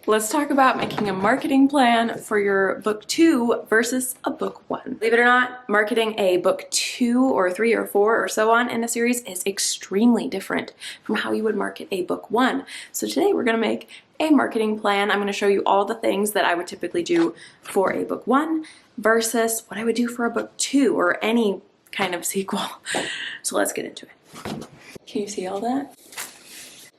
Let's talk about making a marketing plan for your book 2 versus a book 1. Believe it or not, marketing a book 2 or 3 or 4 or so on in a series is extremely different from how you would market a book 1. So today we're going to make a marketing plan. I'm going to show you all the things that I would typically do for a book 1 versus what I would do for a book 2 or any kind of sequel. So let's get into it. Can you see all that?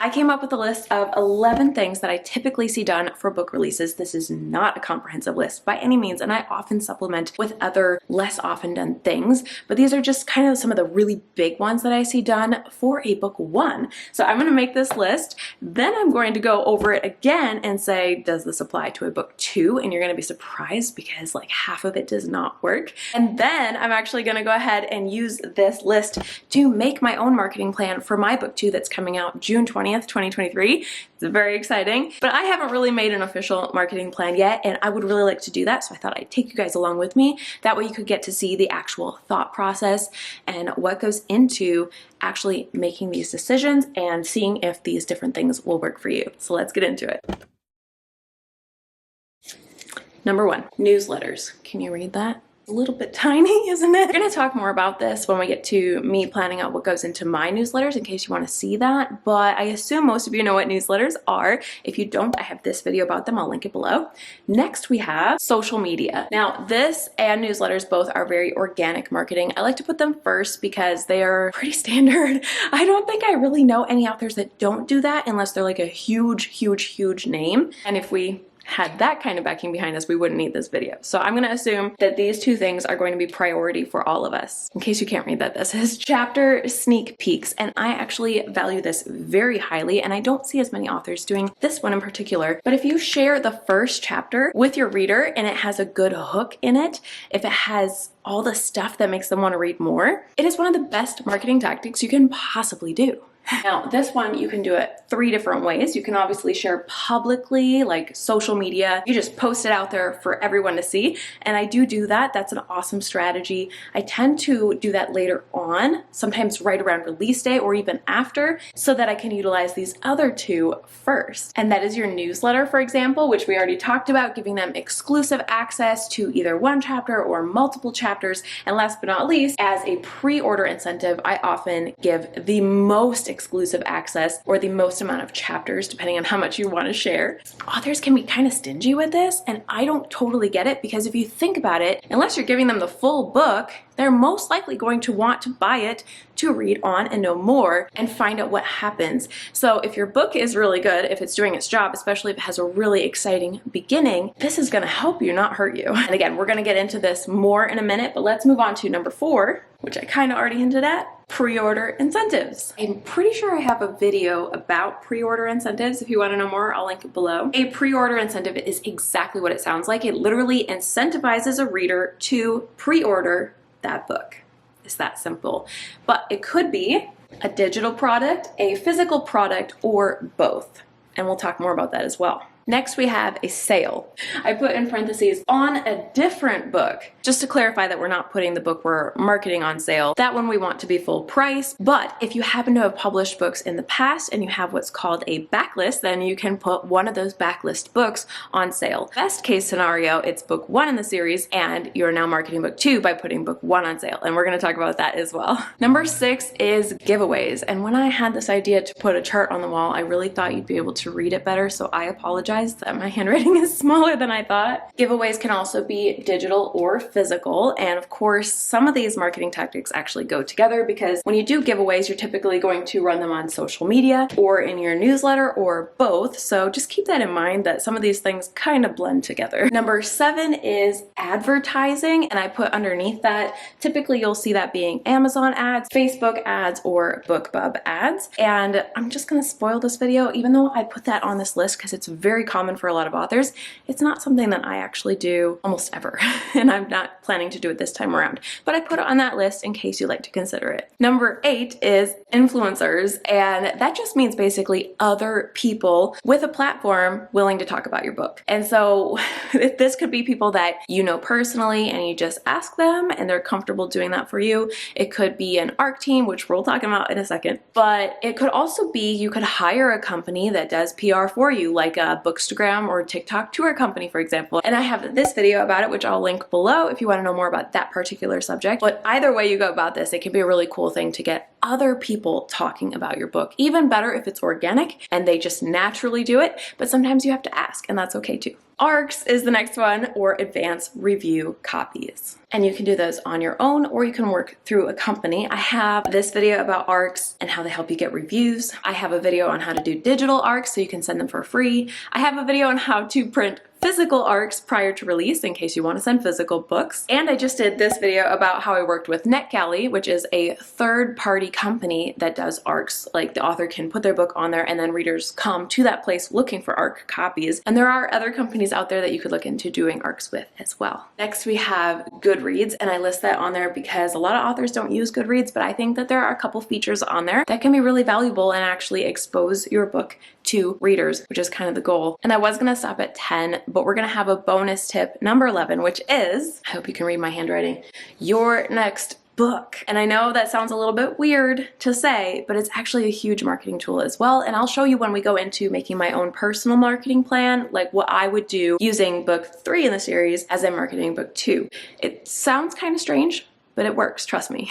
I came up with a list of 11 things that I typically see done for book releases. This is not a comprehensive list by any means, and I often supplement with other less often done things, but these are just kind of some of the really big ones that I see done for a book 1. So I'm going to make this list, then I'm going to go over it again and say, does this apply to a book 2? And you're going to be surprised because like half of it does not work. And then I'm actually going to go ahead and use this list to make my own marketing plan for my book 2 that's coming out June 20th. 2023. It's very exciting, but I haven't really made an official marketing plan yet, and I would really like to do that, so I thought I'd take you guys along with me. That way you could get to see the actual thought process and what goes into actually making these decisions and seeing if these different things will work for you. So let's get into it. Number 1, newsletters. Can you read that? A little bit tiny, isn't it? We're going to talk more about this when we get to me planning out what goes into my newsletters in case you want to see that, but I assume most of you know what newsletters are. If you don't, I have this video about them. I'll link it below. Next, we have social media. Now, this and newsletters both are very organic marketing. I like to put them first because they are pretty standard. I don't think I really know any authors that don't do that unless they're like a huge name. And if we had that kind of backing behind us, we wouldn't need this video. So I'm going to assume that these two things are going to be priority for all of us. In case you can't read that, this is chapter sneak peeks, and I actually value this very highly, and I don't see as many authors doing this one in particular. But if you share the first chapter with your reader and it has a good hook in it, if it has all the stuff that makes them want to read more, it is one of the best marketing tactics you can possibly do. Now, this one, you can do it 3 different ways. You can obviously share publicly, like social media. You just post it out there for everyone to see. And I do that. That's an awesome strategy. I tend to do that later on, sometimes right around release day or even after, so that I can utilize these other 2 first. And that is your newsletter, for example, which we already talked about, giving them exclusive access to either one chapter or multiple chapters. And last but not least, as a pre-order incentive, I often give the most exclusive access or the most amount of chapters depending on how much you want to share. Authors can be kind of stingy with this, and I don't totally get it because if you think about it, unless you're giving them the full book, they're most likely going to want to buy it to read on and know more and find out what happens. So if your book is really good, if it's doing its job, especially if it has a really exciting beginning, this is going to help you, not hurt you. And again, we're going to get into this more in a minute, but let's move on to number 4, which I kind of already hinted at, pre-order incentives. I'm pretty sure I have a video about pre-order incentives. If you want to know more, I'll link it below. A pre-order incentive is exactly what it sounds like. It literally incentivizes a reader to pre-order that book. It's that simple. But it could be a digital product, a physical product, or both. And we'll talk more about that as well. Next, we have a sale. I put in parentheses on a different book, just to clarify that we're not putting the book we're marketing on sale. That one we want to be full price, but if you happen to have published books in the past and you have what's called a backlist, then you can put one of those backlist books on sale. Best case scenario, it's book 1 in the series and you're now marketing book 2 by putting book 1 on sale, and we're going to talk about that as well. Number 6 is giveaways, and when I had this idea to put a chart on the wall, I really thought you'd be able to read it better, so I apologize that my handwriting is smaller than I thought. Giveaways can also be digital or physical, and of course some of these marketing tactics actually go together because when you do giveaways, you're typically going to run them on social media or in your newsletter or both, so just keep that in mind that some of these things kind of blend together. Number 7 is advertising, and I put underneath that, typically you'll see that being Amazon ads, Facebook ads, or BookBub ads, and I'm just going to spoil this video even though I put that on this list because it's very common for a lot of authors. It's not something that I actually do almost ever, and I'm not planning to do it this time around, but I put it on that list in case you'd like to consider it. Number 8 is influencers, and that just means basically other people with a platform willing to talk about your book. And so this could be people that you know personally and you just ask them and they're comfortable doing that for you. It could be an ARC team, which we'll talk about in a second, but it could also be you could hire a company that does PR for you, like a book Bookstagram or TikTok to our company, for example. And I have this video about it, which I'll link below if you want to know more about that particular subject. But either way you go about this, it can be a really cool thing to get other people talking about your book. Even better if it's organic and they just naturally do it, but sometimes you have to ask, and that's okay too. ARCs is the next one, or advanced review copies. And you can do those on your own, or you can work through a company. I have this video about ARCs and how they help you get reviews. I have a video on how to do digital ARCs so you can send them for free. I have a video on how to print physical ARCs prior to release in case you want to send physical books. And I just did this video about how I worked with NetGalley, which is a third-party company that does ARCs. Like, the author can put their book on there and then readers come to that place looking for ARC copies. And there are other companies out there that you could look into doing ARCs with as well. Next we have Goodreads, and I list that on there because a lot of authors don't use Goodreads, but I think that there are a couple features on there that can be really valuable and actually expose your book to readers, which is kind of the goal. And I was gonna stop at 10, but we're gonna have a bonus tip, number 11, which is, I hope you can read my handwriting, your next book. And I know that sounds a little bit weird to say, but it's actually a huge marketing tool as well. And I'll show you when we go into making my own personal marketing plan, like what I would do using book 3 in the series as I'm marketing book 2. It sounds kind of strange, but it works, trust me.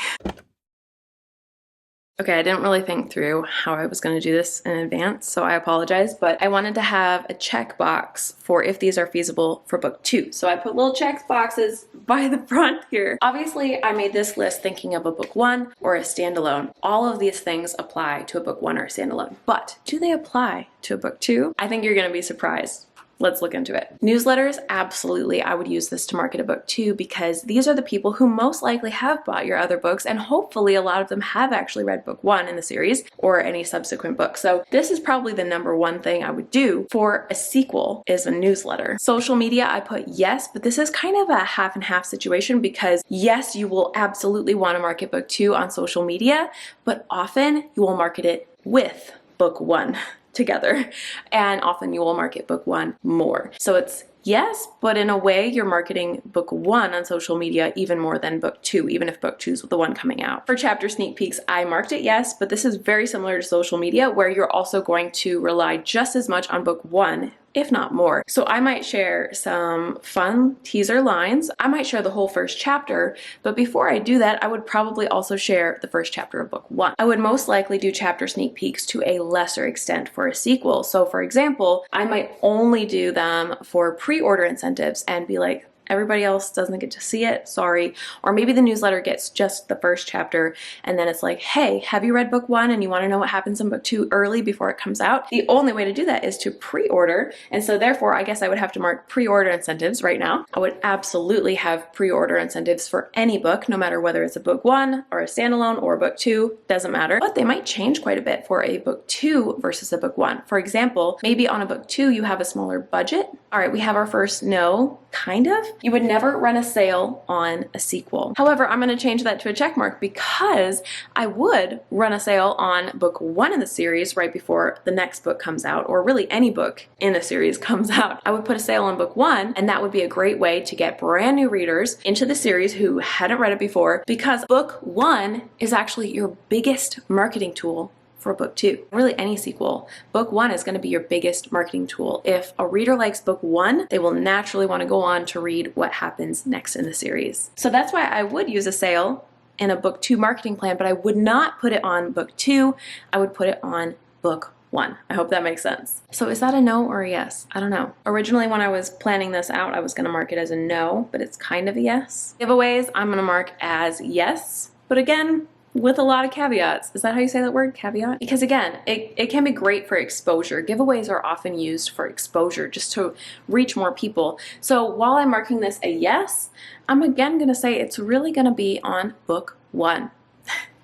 Okay, I didn't really think through how I was going to do this in advance, so I apologize, but I wanted to have a checkbox for if these are feasible for book 2. So I put little check boxes by the front here. Obviously, I made this list thinking of a book 1 or a standalone. All of these things apply to a book 1 or a standalone, but do they apply to a book 2? I think you're going to be surprised. Let's look into it. Newsletters, absolutely. I would use this to market a book 2 because these are the people who most likely have bought your other books, and hopefully a lot of them have actually read book 1 in the series or any subsequent book. So this is probably the number 1 thing I would do for a sequel is a newsletter. Social media, I put yes, but this is kind of a half and half situation because yes, you will absolutely want to market book 2 on social media, but often you will market it with book 1. Together, and often you will market book 1 more. So it's yes, but in a way you're marketing book 1 on social media even more than book 2, even if book 2 is the one coming out. For chapter sneak peeks, I marked it yes, but this is very similar to social media where you're also going to rely just as much on book 1, if not more. So I might share some fun teaser lines. I might share the whole first chapter, but before I do that, I would probably also share the first chapter of book 1. I would most likely do chapter sneak peeks to a lesser extent for a sequel. So for example, I might only do them for pre-order incentives and be like, everybody else doesn't get to see it, sorry. Or maybe the newsletter gets just the first chapter and then it's like, hey, have you read book 1 and you want to know what happens in book 2 early before it comes out? The only way to do that is to pre-order, and so therefore I guess I would have to mark pre-order incentives right now. I would absolutely have pre-order incentives for any book, no matter whether it's a book 1 or a standalone or a book 2, doesn't matter. But they might change quite a bit for a book 2 versus a book 1. For example, maybe on a book 2 you have a smaller budget. All right, we have our first no, kind of. You would never run a sale on a sequel. However, I'm going to change that to a check mark because I would run a sale on book 1 in the series right before the next book comes out, or really any book in a series comes out. I would put a sale on book 1, and that would be a great way to get brand new readers into the series who hadn't read it before, because book 1 is actually your biggest marketing tool for book 2. Really any sequel. Book 1 is going to be your biggest marketing tool. If a reader likes book 1, they will naturally want to go on to read what happens next in the series. So that's why I would use a sale in a book 2 marketing plan, but I would not put it on book 2. I would put it on book 1. I hope that makes sense. So is that a no or a yes? I don't know. Originally when I was planning this out, I was going to mark it as a no, but it's kind of a yes. Giveaways, I'm going to mark as yes, but again, with a lot of caveats. Is that how you say that word, caveat? Because again, it can be great for exposure. Giveaways are often used for exposure, just to reach more people. So while I'm marking this a yes, I'm again gonna say it's really gonna be on book 1.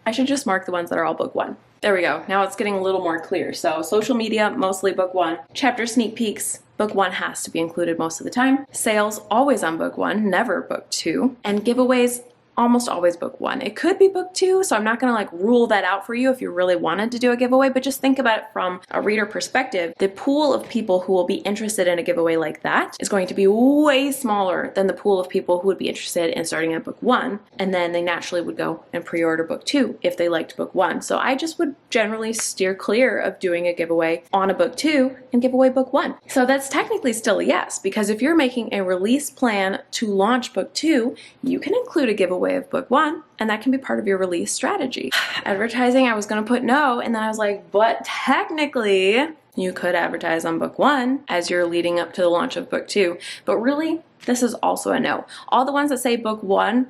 I should just mark the ones that are all book 1. There we go. Now it's getting a little more clear. So social media, mostly book 1. Chapter sneak peeks, book 1 has to be included most of the time. Sales, always on book 1, never book 2. And giveaways, almost always book one. It could be book two, so I'm not gonna like rule that out for you if you really wanted to do a giveaway, but just think about it from a reader perspective. The pool of people who will be interested in a giveaway like that is going to be way smaller than the pool of people who would be interested in starting at book one, and then they naturally would go and pre-order book two if they liked book one. So I just would generally steer clear of doing a giveaway on a book two and give away book one. So that's technically still a yes, because if you're making a release plan to launch book two, you can include a giveaway of book one, and that can be part of your release strategy. Advertising, I was gonna put no, and then I was like, but technically, you could advertise on book one as you're leading up to the launch of book two. But really, this is also a no. All the ones that say book one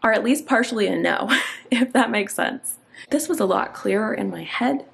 are at least partially a no, if that makes sense. This was a lot clearer in my head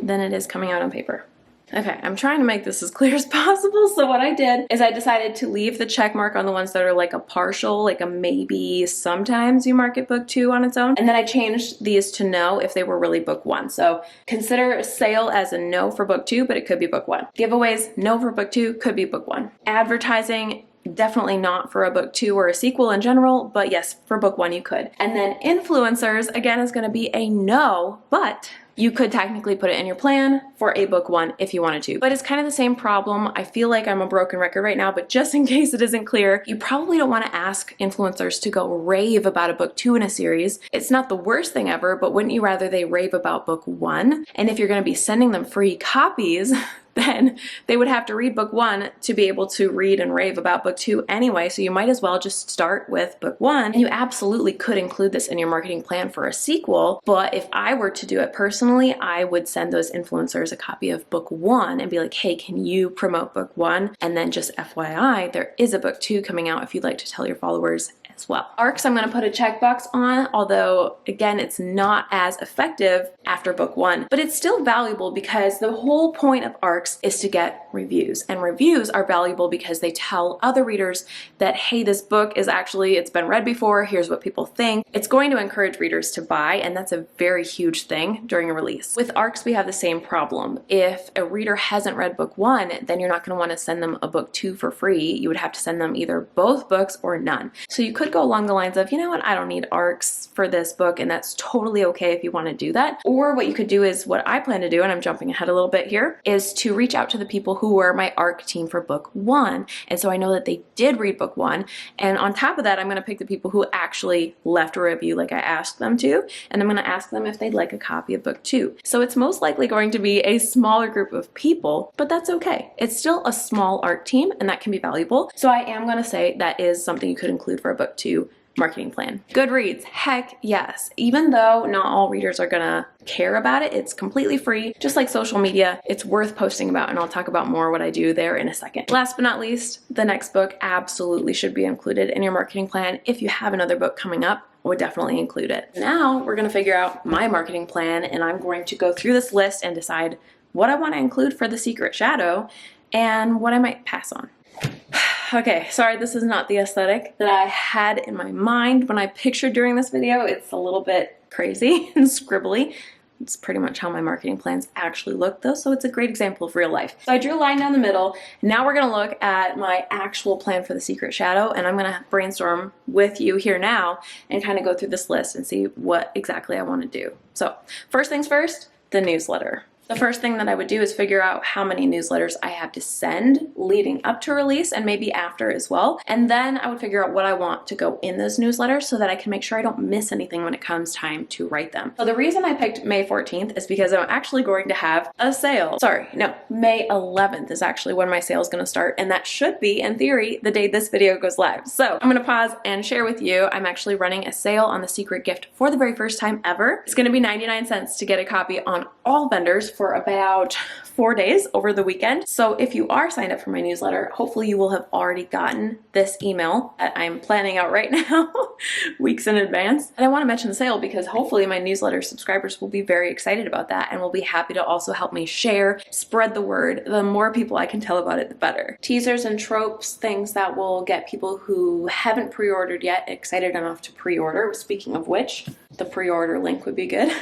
than it is coming out on paper. Okay, I'm trying to make this as clear as possible. So what I did is I decided to leave the check mark on the ones that are like a partial, like a maybe sometimes you market book two on its own. And then I changed these to no if they were really book one. So consider sale as a no for book two, but it could be book one. Giveaways, no for book two, could be book one. Advertising, definitely not for a book two or a sequel in general, but yes, for book one you could. And then influencers, again, is gonna be a no, but you could technically put it in your plan for a book one if you wanted to. But it's kind of the same problem. I feel like I'm a broken record right now, but just in case it isn't clear, you probably don't want to ask influencers to go rave about a book two in a series. It's not the worst thing ever, but wouldn't you rather they rave about book one? And if you're going to be sending them free copies, then they would have to read book one to be able to read and rave about book two anyway. So you might as well just start with book one. And you absolutely could include this in your marketing plan for a sequel. But if I were to do it personally, I would send those influencers a copy of book one and be like, hey, can you promote book one? And then just FYI, there is a book two coming out if you'd like to tell your followers as well. ARCs, I'm gonna put a checkbox on, although again, it's not as effective after book one, but it's still valuable because the whole point of ARCs is to get reviews, and reviews are valuable because they tell other readers that, hey, this book is actually, it's been read before, here's what people think. It's going to encourage readers to buy, and that's a very huge thing during a release. With ARCs, we have the same problem. If a reader hasn't read book one, then you're not gonna wanna send them a book two for free. You would have to send them either both books or none. So you could go along the lines of, you know what, I don't need ARCs for this book, and that's totally okay if you want to do that. Or what you could do is what I plan to do, and I'm jumping ahead a little bit here, is to reach out to the people who were my ARC team for book one. And so I know that they did read book one. And on top of that, I'm going to pick the people who actually left a review like I asked them to, and I'm going to ask them if they'd like a copy of book two. So it's most likely going to be a smaller group of people, but that's okay. It's still a small ARC team, and that can be valuable. So I am going to say that is something you could include for a book two marketing plan. Goodreads, heck yes. Even though not all readers are gonna care about it, it's completely free. Just like social media, it's worth posting about, and I'll talk about more what I do there in a second. Last but not least, the next book absolutely should be included in your marketing plan. If you have another book coming up, I would definitely include it. Now we're gonna figure out my marketing plan, and I'm going to go through this list and decide what I wanna include for the Secret Shadow and what I might pass on. Okay, sorry, this is not the aesthetic that I had in my mind when I pictured during this video. It's a little bit crazy and scribbly. It's pretty much how my marketing plans actually look though, so it's a great example of real life. So I drew a line down the middle. Now we're gonna look at my actual plan for the Secret Shadow, and I'm gonna brainstorm with you here now and kind of go through this list and see what exactly I wanna do. So first things first, the newsletter. The first thing that I would do is figure out how many newsletters I have to send leading up to release and maybe after as well. And then I would figure out what I want to go in those newsletters so that I can make sure I don't miss anything when it comes time to write them. So the reason I picked May 14th is because I'm actually going to have a sale. Sorry, no, May 11th is actually when my sale is going to start, and that should be, in theory, the day this video goes live. So I'm going to pause and share with you, I'm actually running a sale on the secret gift for the very first time ever. It's going to be 99 cents to get a copy on all vendors for about 4 days over the weekend. So if you are signed up for my newsletter, hopefully you will have already gotten this email that I'm planning out right now weeks in advance. And I want to mention the sale because hopefully my newsletter subscribers will be very excited about that and will be happy to also help me share, spread the word. The more people I can tell about it, the better. Teasers and tropes, things that will get people who haven't pre-ordered yet excited enough to pre-order. Speaking of which, the pre-order link would be good.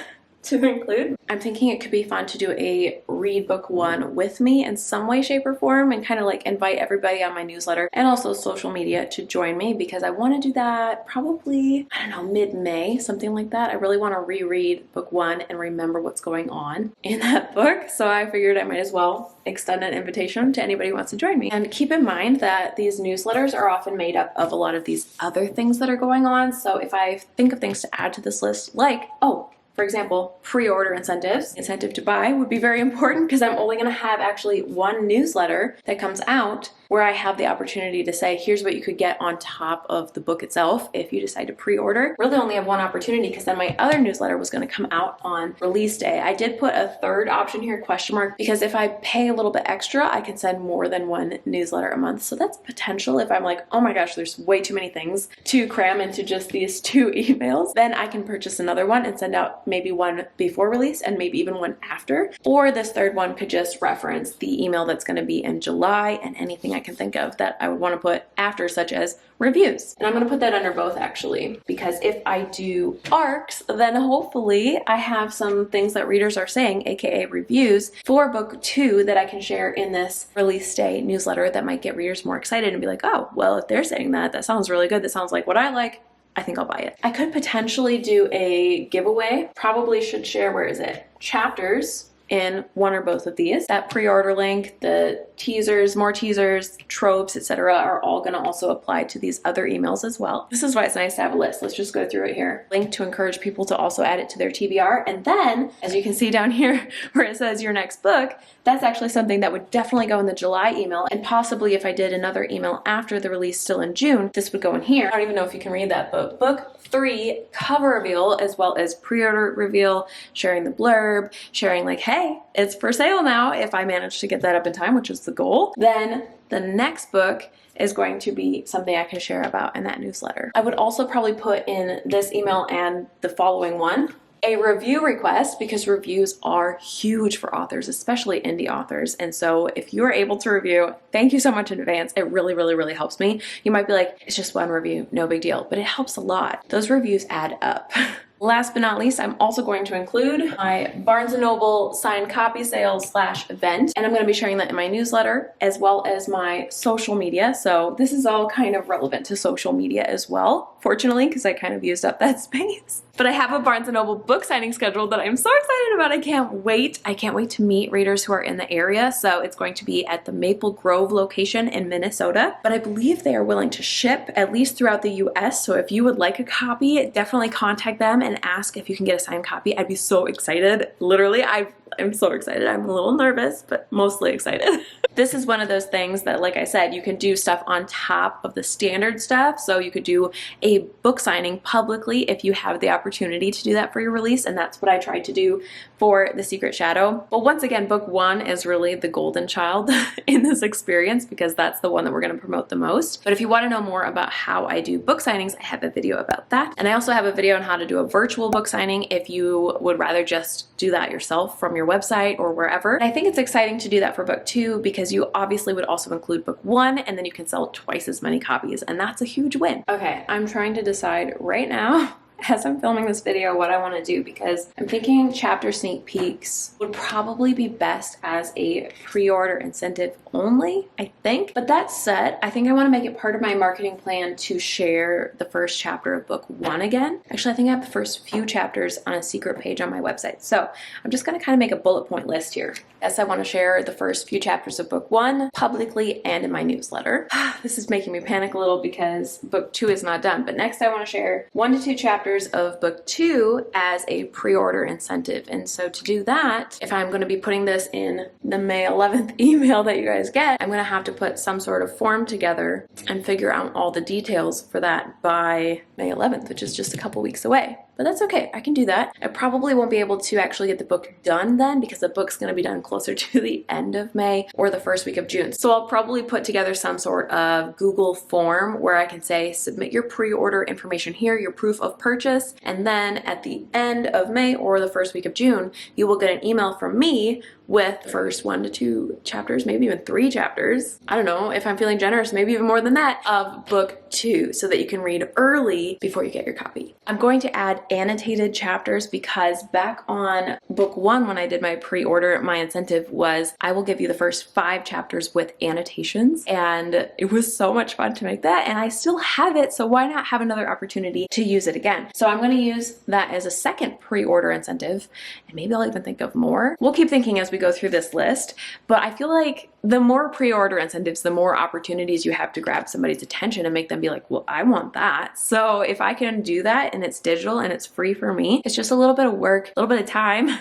to include. I'm thinking it could be fun to do a read book one with me in some way, shape, or form, and kind of like invite everybody on my newsletter and also social media to join me, because I want to do that probably, I don't know, mid-May, something like that. I really want to reread book one and remember what's going on in that book. So I figured I might as well extend an invitation to anybody who wants to join me. And keep in mind that these newsletters are often made up of a lot of these other things that are going on. So if I think of things to add to this list, like, for example, pre-order incentives. Incentive to buy would be very important, because I'm only going to have actually one newsletter that comes out where I have the opportunity to say, here's what you could get on top of the book itself if you decide to pre-order. Really only have one opportunity, because then my other newsletter was going to come out on release day. I did put a third option here, question mark, because if I pay a little bit extra, I can send more than one newsletter a month. So that's potential. If I'm like, oh my gosh, there's way too many things to cram into just these 2 emails, then I can purchase another one and send out maybe one before release and maybe even one after. Or this third one could just reference the email that's going to be in July and anything I can think of that I would want to put after, such as reviews. And I'm going to put that under both, actually, because if I do ARCs, then hopefully I have some things that readers are saying, aka reviews, for book 2 that I can share in this release day newsletter that might get readers more excited and be like, oh, well, if they're saying that, that sounds really good. That sounds like what I like. I think I'll buy it. I could potentially do a giveaway. Probably should share, where is it? Chapters in one or both of these. That pre-order link, the teasers, more teasers, tropes, etc. are all going to also apply to these other emails as well. This is why it's nice to have a list. Let's just go through it here. Link to encourage people to also add it to their TBR. And then, as you can see down here where it says your next book, that's actually something that would definitely go in the July email. And possibly if I did another email after the release still in June, this would go in here. I don't even know if you can read that, but book 3 cover reveal, as well as pre-order reveal, sharing the blurb, sharing like, hey, it's for sale now, if I manage to get that up in time, which is the goal. Then the next book is going to be something I can share about in that newsletter. I would also probably put in this email and the following one a review request, because reviews are huge for authors, especially indie authors. And so if you are able to review, thank you so much in advance. It really, really, really helps me. You might be like, it's just one review, no big deal, but it helps a lot. Those reviews add up. Last but not least, I'm also going to include my Barnes & Noble signed copy sales / event, and I'm going to be sharing that in my newsletter as well as my social media. So this is all kind of relevant to social media as well, fortunately, because I kind of used up that space. But I have a Barnes & Noble book signing scheduled that I'm so excited about. I can't wait. I can't wait to meet readers who are in the area. So it's going to be at the Maple Grove location in Minnesota. But I believe they are willing to ship at least throughout the US. So if you would like a copy, definitely contact them and ask if you can get a signed copy. I'd be so excited. Literally, I'm so excited. I'm a little nervous, but mostly excited. This is one of those things that, like I said, you can do stuff on top of the standard stuff. So you could do a book signing publicly if you have the opportunity to do that for your release. And that's what I tried to do for The Secret Shadow. But once again, book 1 is really the golden child in this experience, because that's the one that we're going to promote the most. But if you want to know more about how I do book signings, I have a video about that. And I also have a video on how to do a virtual book signing if you would rather just do that yourself from your website or wherever. And I think it's exciting to do that for book 2, because you obviously would also include book 1, and then you can sell twice as many copies, and that's a huge win. Okay, I'm trying to decide right now as I'm filming this video what I want to do, because I'm thinking chapter sneak peeks would probably be best as a pre-order incentive only, I think. But that said, I think I want to make it part of my marketing plan to share the first chapter of book 1 again. Actually, I think I have the first few chapters on a secret page on my website. So I'm just going to kind of make a bullet point list here. Yes, I want to share the first few chapters of book 1 publicly and in my newsletter. This is making me panic a little because book 2 is not done. But next I want to share 1 to 2 chapters of book 2 as a pre-order incentive. And so to do that, if I'm going to be putting this in the May 11th email that you guys get, I'm going to have to put some sort of form together and figure out all the details for that by May 11th, which is just a couple weeks away. But that's okay, I can do that. I probably won't be able to actually get the book done then, because the book's gonna be done closer to the end of May or the first week of June. So I'll probably put together some sort of Google form where I can say, submit your pre-order information here, your proof of purchase, and then at the end of May or the first week of June, you will get an email from me with the first 1 to 2 chapters, maybe even 3 chapters. I don't know, if I'm feeling generous, maybe even more than that, of book 2, so that you can read early before you get your copy. I'm going to add annotated chapters because back on book 1 when I did my pre-order, my incentive was I will give you the first 5 chapters with annotations, and it was so much fun to make that, and I still have it, so why not have another opportunity to use it again? So I'm going to use that as a second pre-order incentive, and maybe I'll even think of more. We'll keep thinking as we go through this list, but I feel like the more pre-order incentives, the more opportunities you have to grab somebody's attention and make them be like, well, I want that. So if I can do that and it's digital and it's free for me, it's just a little bit of work, a little bit of time,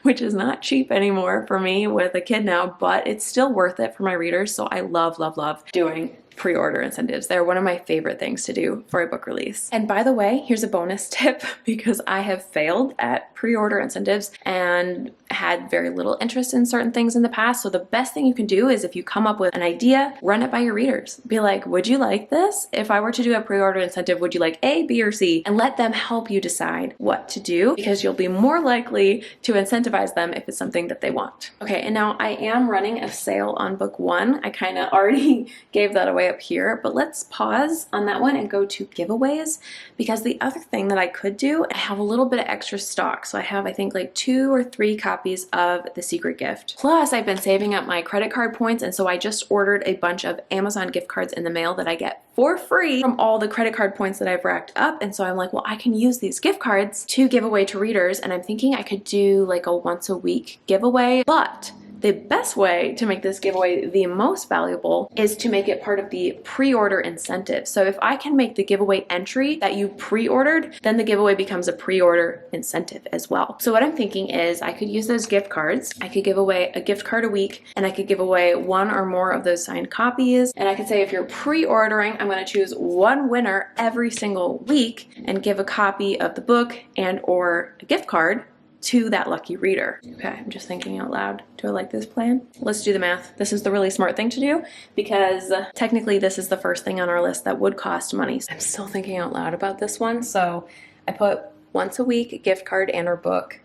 which is not cheap anymore for me with a kid now, but it's still worth it for my readers. So I love, love, love doing pre-order incentives. They're one of my favorite things to do for a book release. And by the way, here's a bonus tip because I have failed at pre-order incentives and had very little interest in certain things in the past. So the best thing you can do is if you come up with an idea, run it by your readers. Be like, would you like this? If I were to do a pre-order incentive, would you like A, B, or C? And let them help you decide what to do because you'll be more likely to incentivize them if it's something that they want. Okay, and now I am running a sale on book 1. I kind of already gave that away up here, but let's pause on that one and go to giveaways because the other thing that I could do, I have a little bit of extra stock. So I have, I think, like 2 or 3 copies of The Secret Gift. Plus, I've been saving up my credit card points, and so I just ordered a bunch of Amazon gift cards in the mail that I get for free from all the credit card points that I've racked up. And so I'm like, well, I can use these gift cards to give away to readers, and I'm thinking I could do like a once a week giveaway, but the best way to make this giveaway the most valuable is to make it part of the pre-order incentive. So if I can make the giveaway entry that you pre-ordered, then the giveaway becomes a pre-order incentive as well. So what I'm thinking is I could use those gift cards. I could give away a gift card a week, and I could give away 1 or more of those signed copies. And I could say if you're pre-ordering, I'm going to choose 1 winner every single week and give a copy of the book and or a gift card to that lucky reader. Okay, I'm just thinking out loud. Do I like this plan? Let's do the math. This is the really smart thing to do because technically this is the first thing on our list that would cost money. I'm still thinking out loud about this one. So I put once a week gift card and or book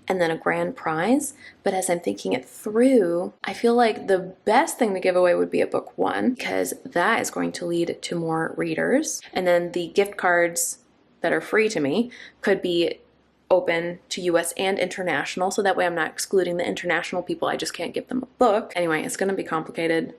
and then a grand prize. But as I'm thinking it through, I feel like the best thing to give away would be a book 1 because that is going to lead to more readers. And then the gift cards that are free to me could be open to US and international, so that way I'm not excluding the international people. I just can't give them a book. Anyway, it's going to be complicated.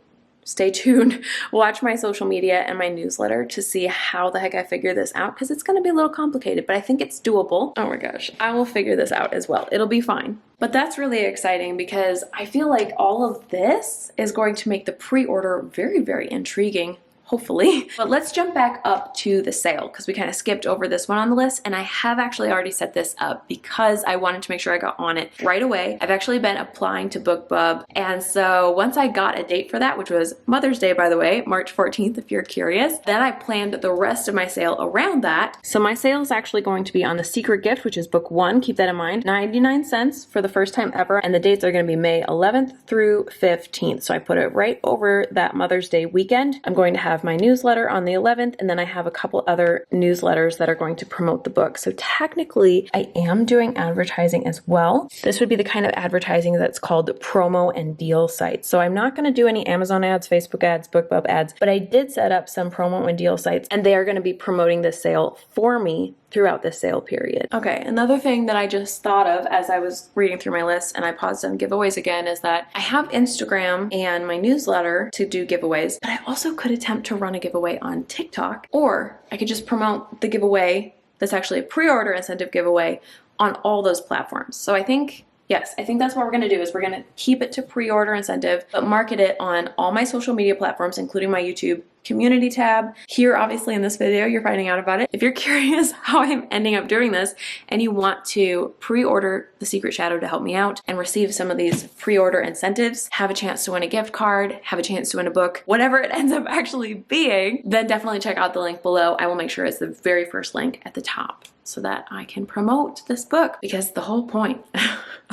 Stay tuned. Watch my social media and my newsletter to see how the heck I figure this out because it's going to be a little complicated, but I think it's doable. Oh my gosh, I will figure this out as well. It'll be fine. But that's really exciting because I feel like all of this is going to make the pre-order very, very intriguing. Hopefully. But let's jump back up to the sale because we kind of skipped over this one on the list, and I have actually already set this up because I wanted to make sure I got on it right away. I've actually been applying to BookBub, and so once I got a date for that, which was Mother's Day, by the way, March 14th if you're curious, then I planned the rest of my sale around that. So my sale is actually going to be on The Secret Gift, which is book 1, keep that in mind, 99 cents for the first time ever, and the dates are going to be May 11th through 15th. So I put it right over that Mother's Day weekend. I'm going to have my newsletter on the 11th, and then I have a couple other newsletters that are going to promote the book. So technically, I am doing advertising as well. This would be the kind of advertising that's called promo and deal sites. So I'm not going to do any Amazon ads, Facebook ads, BookBub ads, but I did set up some promo and deal sites, and they are going to be promoting this sale for me throughout this sale period. Okay, another thing that I just thought of as I was reading through my list and I paused on giveaways again is that I have Instagram and my newsletter to do giveaways, but I also could attempt to run a giveaway on TikTok, or I could just promote the giveaway that's actually a pre-order incentive giveaway on all those platforms. So I think yes, I think that's what we're going to do is we're going to keep it to pre-order incentive, but market it on all my social media platforms, including my YouTube community tab. Here, obviously in this video, you're finding out about it. If you're curious how I'm ending up doing this and you want to pre-order The Secret Shadow to help me out and receive some of these pre-order incentives, have a chance to win a gift card, have a chance to win a book, whatever it ends up actually being, then definitely check out the link below. I will make sure it's the very first link at the top so that I can promote this book, because the whole point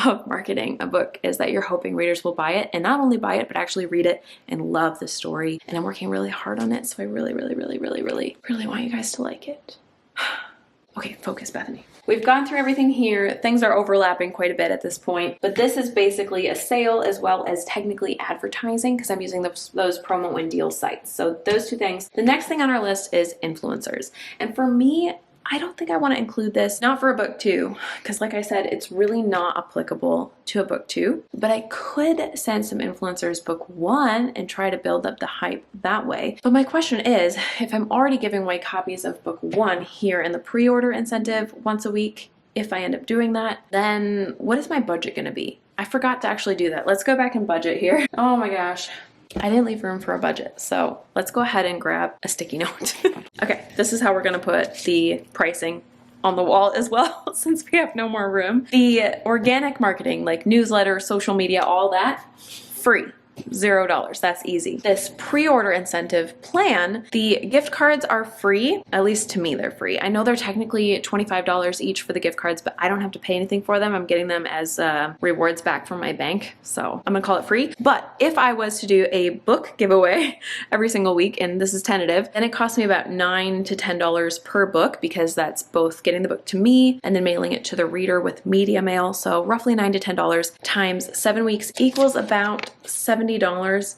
of marketing a book is that you're hoping readers will buy it, and not only buy it, but actually read it and love the story. And I'm working really hard on it, so I really want you guys to like it. Okay, focus, Bethany. We've gone through everything here. Things are overlapping quite a bit at this point, but this is basically a sale as well as technically advertising because I'm using those promo and deal sites. So those two things. The next thing on our list is influencers. And for me, I don't think I want to include this, not for a book 2, because like I said, it's really not applicable to a book 2, but I could send some influencers book 1 and try to build up the hype that way. But my question is, if I'm already giving away copies of book 1 here in the pre-order incentive once a week, if I end up doing that, then what is my budget going to be? I forgot to actually do that. Let's go back and budget here. Oh my gosh. I didn't leave room for a budget, so let's go ahead and grab a sticky note. Okay, this is how we're gonna put the pricing on the wall as well, since we have no more room. The organic marketing, like newsletter, social media, all that, free. $0. That's easy. This pre-order incentive plan, the gift cards are free. At least to me, they're free. I know they're technically $25 each for the gift cards, but I don't have to pay anything for them. I'm getting them as rewards back from my bank. So I'm gonna call it free. But if I was to do a book giveaway every single week, and this is tentative, then it costs me about $9 to $10 per book, because that's both getting the book to me and then mailing it to the reader with media mail. So roughly $9 to $10 times 7 weeks equals about $70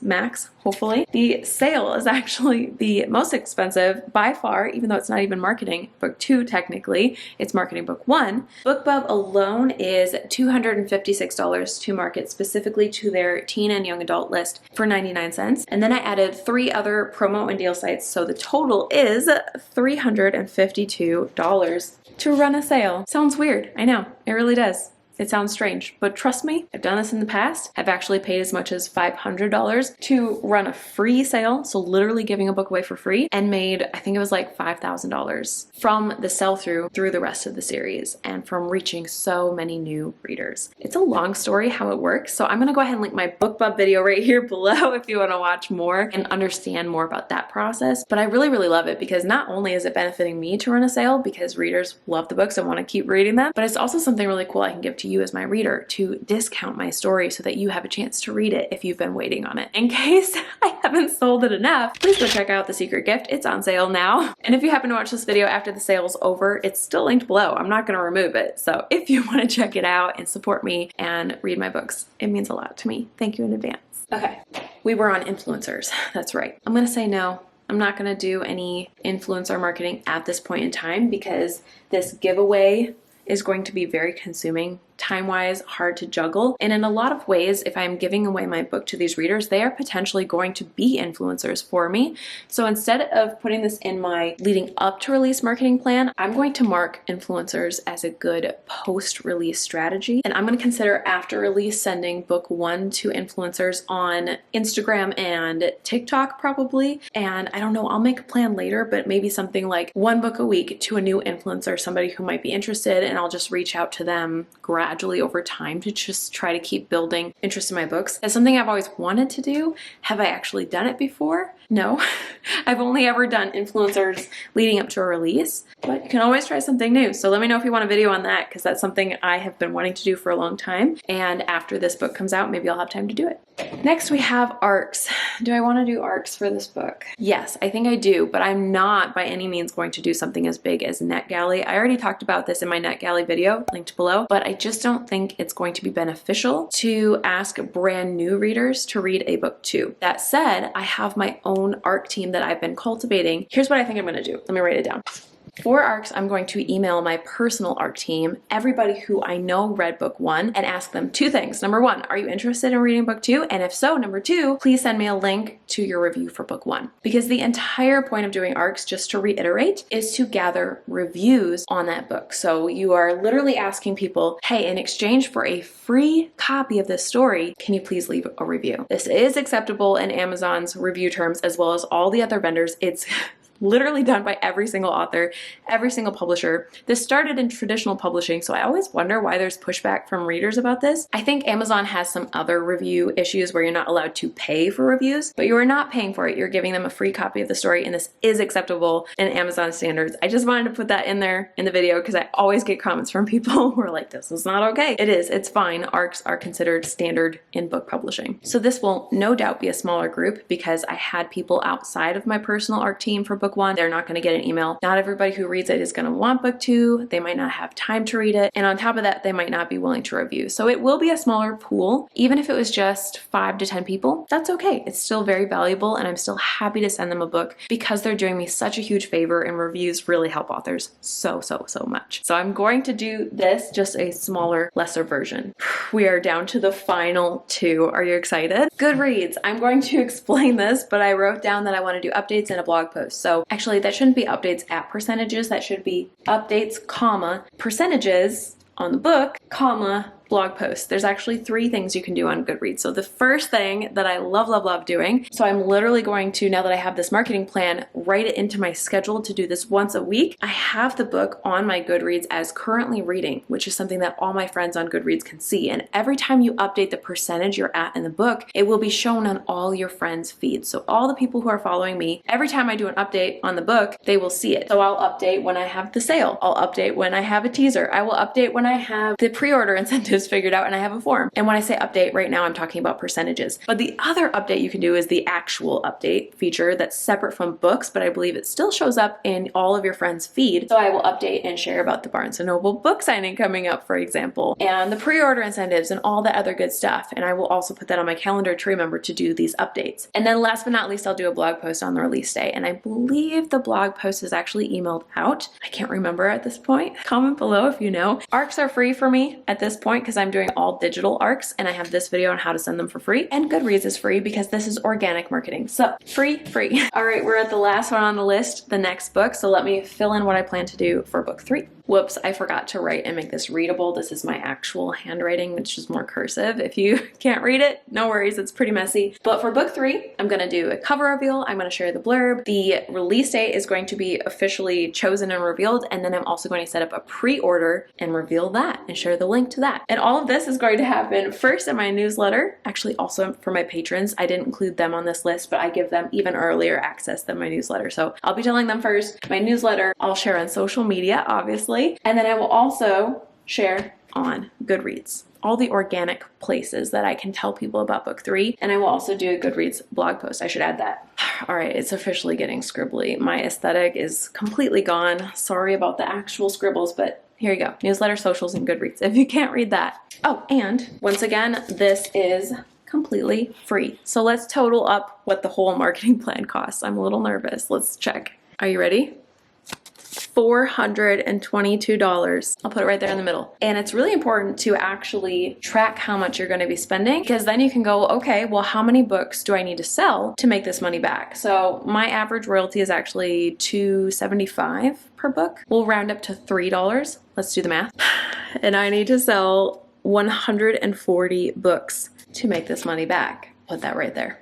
max, hopefully. The sale is actually the most expensive by far, even though it's not even marketing book 2 technically, it's marketing book 1. BookBub alone is $256 to market specifically to their teen and young adult list for 99 cents. And then I added 3 other promo and deal sites, so the total is $352 to run a sale. Sounds weird, I know, it really does. It sounds strange, but trust me, I've done this in the past. I've actually paid as much as $500 to run a free sale, so literally giving a book away for free, and made, I think it was like $5,000 from the sell-through through the rest of the series and from reaching so many new readers. It's a long story how it works, so I'm gonna go ahead and link my BookBub video right here below if you wanna watch more and understand more about that process. But I really, really love it, because not only is it benefiting me to run a sale because readers love the books and wanna keep reading them, but it's also something really cool I can give to you as my reader to discount my story so that you have a chance to read it if you've been waiting on it. In case I haven't sold it enough, please go check out The Secret Gift. It's on sale now. And if you happen to watch this video after the sale's over, it's still linked below. I'm not gonna remove it. So if you wanna check it out and support me and read my books, it means a lot to me. Thank you in advance. Okay, we were on influencers. That's right. I'm gonna say no. I'm not gonna do any influencer marketing at this point in time, because this giveaway is going to be very consuming, time-wise, hard to juggle. And in a lot of ways, if I'm giving away my book to these readers, they are potentially going to be influencers for me. So instead of putting this in my leading up to release marketing plan, I'm going to mark influencers as a good post-release strategy. And I'm going to consider after release sending book 1 to influencers on Instagram and TikTok probably. And I don't know, I'll make a plan later, but maybe something like 1 book a week to a new influencer, somebody who might be interested, and I'll just reach out to them gradually over time to just try to keep building interest in my books. It's something I've always wanted to do. Have I actually done it before? No. I've only ever done influencers leading up to a release, but you can always try something new. So let me know if you want a video on that, because that's something I have been wanting to do for a long time. And after this book comes out, maybe I'll have time to do it. Next, we have arcs. Do I want to do arcs for this book? Yes, I think I do, but I'm not by any means going to do something as big as NetGalley. I already talked about this in my NetGalley video, linked below, but I just don't think it's going to be beneficial to ask brand new readers to read a book too. That said, I have my own ARC team that I've been cultivating. Here's what I think I'm gonna do. Let me write it down. For ARCs, I'm going to email my personal ARC team, everybody who I know read book 1, and ask them 2 things. Number 1, are you interested in reading book 2? And if so, number 2, please send me a link to your review for book 1. Because the entire point of doing ARCs, just to reiterate, is to gather reviews on that book. So you are literally asking people, hey, in exchange for a free copy of this story, can you please leave a review? This is acceptable in Amazon's review terms as well as all the other vendors. It's literally done by every single author, every single publisher. This started in traditional publishing, so I always wonder why there's pushback from readers about this. I think Amazon has some other review issues where you're not allowed to pay for reviews, but you are not paying for it. You're giving them a free copy of the story, and this is acceptable in Amazon standards. I just wanted to put that in there in the video because I always get comments from people who are like, this is not okay. It is, it's fine. ARCs are considered standard in book publishing. So this will no doubt be a smaller group because I had people outside of my personal ARC team for book book 1, they're not going to get an email. Not everybody who reads it is going to want book 2. They might not have time to read it. And on top of that, they might not be willing to review. So it will be a smaller pool. Even if it was just 5 to 10 people, that's okay. It's still very valuable, and I'm still happy to send them a book because they're doing me such a huge favor, and reviews really help authors so much. So I'm going to do this, just a smaller, lesser version. We are down to the final 2. Are you excited? Goodreads. I'm going to explain this, but I wrote down that I want to do updates in a blog post. So actually that shouldn't be updates at percentages. That should be updates, comma, percentages on the book, comma, blog posts. There's actually 3 things you can do on Goodreads. So the first thing that I love doing, so I'm literally going to, now that I have this marketing plan, write it into my schedule to do this once a week. I have the book on my Goodreads as currently reading, which is something that all my friends on Goodreads can see. And every time you update the percentage you're at in the book, it will be shown on all your friends' feeds. So all the people who are following me, every time I do an update on the book, they will see it. So I'll update when I have the sale. I'll update when I have a teaser. I will update when I have the pre-order incentives figured out and I have a form. And when I say update right now, I'm talking about percentages. But the other update you can do is the actual update feature that's separate from books, but I believe it still shows up in all of your friends' feed. So I will update and share about the Barnes & Noble book signing coming up, for example, and the pre-order incentives and all the other good stuff. And I will also put that on my calendar to remember to do these updates. And then last but not least, I'll do a blog post on the release day. And I believe the blog post is actually emailed out. I can't remember at this point. Comment below if you know. ARCs are free for me at this point because I'm doing all digital ARCs, and I have this video on how to send them for free. And Goodreads is free because this is organic marketing. So free. All right, we're at the last one on the list, the next book. So let me fill in what I plan to do for book 3. Whoops, I forgot to write and make this readable. This is my actual handwriting, which is more cursive. If you can't read it, no worries, it's pretty messy. But for book 3, I'm gonna do a cover reveal. I'm gonna share the blurb. The release date is going to be officially chosen and revealed. And then I'm also going to set up a pre-order and reveal that and share the link to that. And all of this is going to happen first in my newsletter, actually also for my patrons. I didn't include them on this list, but I give them even earlier access than my newsletter. So I'll be telling them first. My newsletter, I'll share on social media, obviously. And then I will also share on Goodreads, all the organic places that I can tell people about book 3. And I will also do a Goodreads blog post. I should add that. All right, it's officially getting scribbly. My aesthetic is completely gone. Sorry about the actual scribbles, but here you go. Newsletter, socials, and Goodreads if you can't read that. Oh, and once again, this is completely free. So let's total up what the whole marketing plan costs. I'm a little nervous. Let's check. Are you ready? $422. I'll put it right there in the middle. And it's really important to actually track how much you're going to be spending, because then you can go, okay, well, how many books do I need to sell to make this money back? So my average royalty is actually $2.75 per book. We'll round up to $3. Let's do the math. And I need to sell 140 books to make this money back. Put that right there.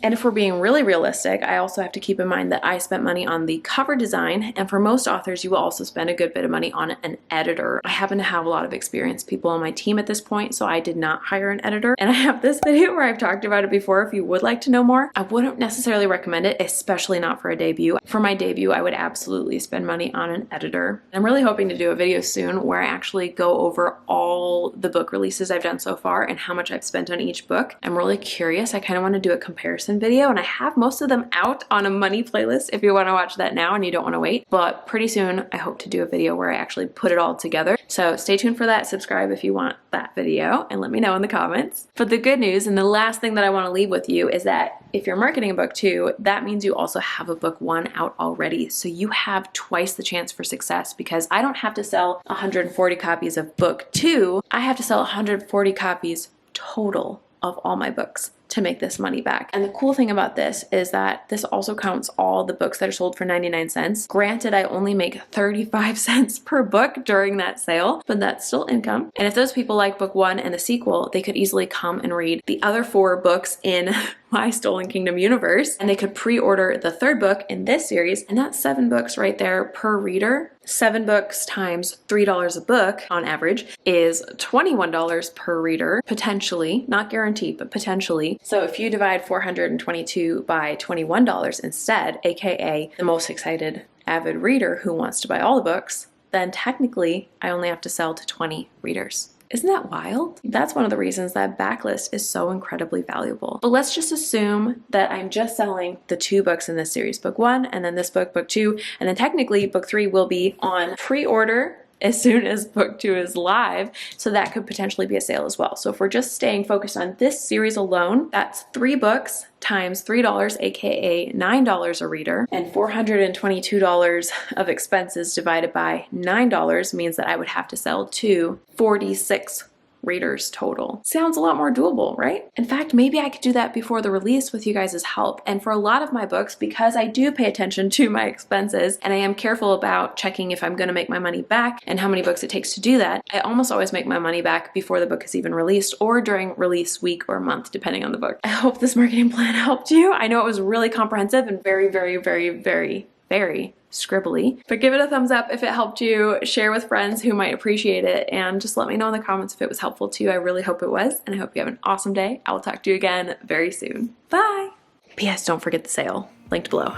And if we're being really realistic, I also have to keep in mind that I spent money on the cover design, and for most authors, you will also spend a good bit of money on an editor. I happen to have a lot of experienced people on my team at this point, so I did not hire an editor. And I have this video where I've talked about it before if you would like to know more. I wouldn't necessarily recommend it, especially not for a debut. For my debut, I would absolutely spend money on an editor. I'm really hoping to do a video soon where I actually go over all the book releases I've done so far and how much I've spent on each book. I'm really curious. I kind of want to do a comparison video, and I have most of them out on a money playlist if you want to watch that now and you don't want to wait. But pretty soon I hope to do a video where I actually put it all together. So stay tuned for that. Subscribe if you want that video and let me know in the comments. But the good news and the last thing that I want to leave with you is that if you're marketing a book 2, that means you also have a book 1 out already. So you have twice the chance for success, because I don't have to sell 140 copies of book 2. I have to sell 140 copies total of all my books to make this money back. And the cool thing about this is that this also counts all the books that are sold for 99 cents. Granted, I only make 35 cents per book during that sale, but that's still income. And if those people like book 1 and the sequel, they could easily come and read the other 4 books in my Stolen Kingdom universe, and they could pre-order the 3rd book in this series, and that's 7 books right there per reader. 7 books times $3 a book on average is $21 per reader, potentially, not guaranteed, but potentially. So if you divide 422 by $21 instead, aka the most excited avid reader who wants to buy all the books, then technically I only have to sell to 20 readers. Isn't that wild? That's one of the reasons that backlist is so incredibly valuable. But let's just assume that I'm just selling the 2 books in this series, book 1 and then this book, book 2, and then technically book 3 will be on pre-order as soon as book 2 is live, so that could potentially be a sale as well. So if we're just staying focused on this series alone, that's 3 books times $3, aka $9 a reader, and $422 of expenses divided by $9 means that I would have to sell to 46 readers total. Sounds a lot more doable, right? In fact, maybe I could do that before the release with you guys' help. And for a lot of my books, because I do pay attention to my expenses and I am careful about checking if I'm going to make my money back and how many books it takes to do that, I almost always make my money back before the book is even released or during release week or month, depending on the book. I hope this marketing plan helped you. I know it was really comprehensive and very, very, very, very, very scribbly, but give it a thumbs up if it helped you, share with friends who might appreciate it, and just let me know in the comments if it was helpful to you. I really hope it was, and I hope you have an awesome day. I will talk to you again very soon. Bye! P.S. Don't forget the sale. Linked below.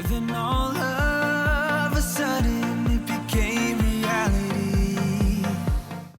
Then all of a sudden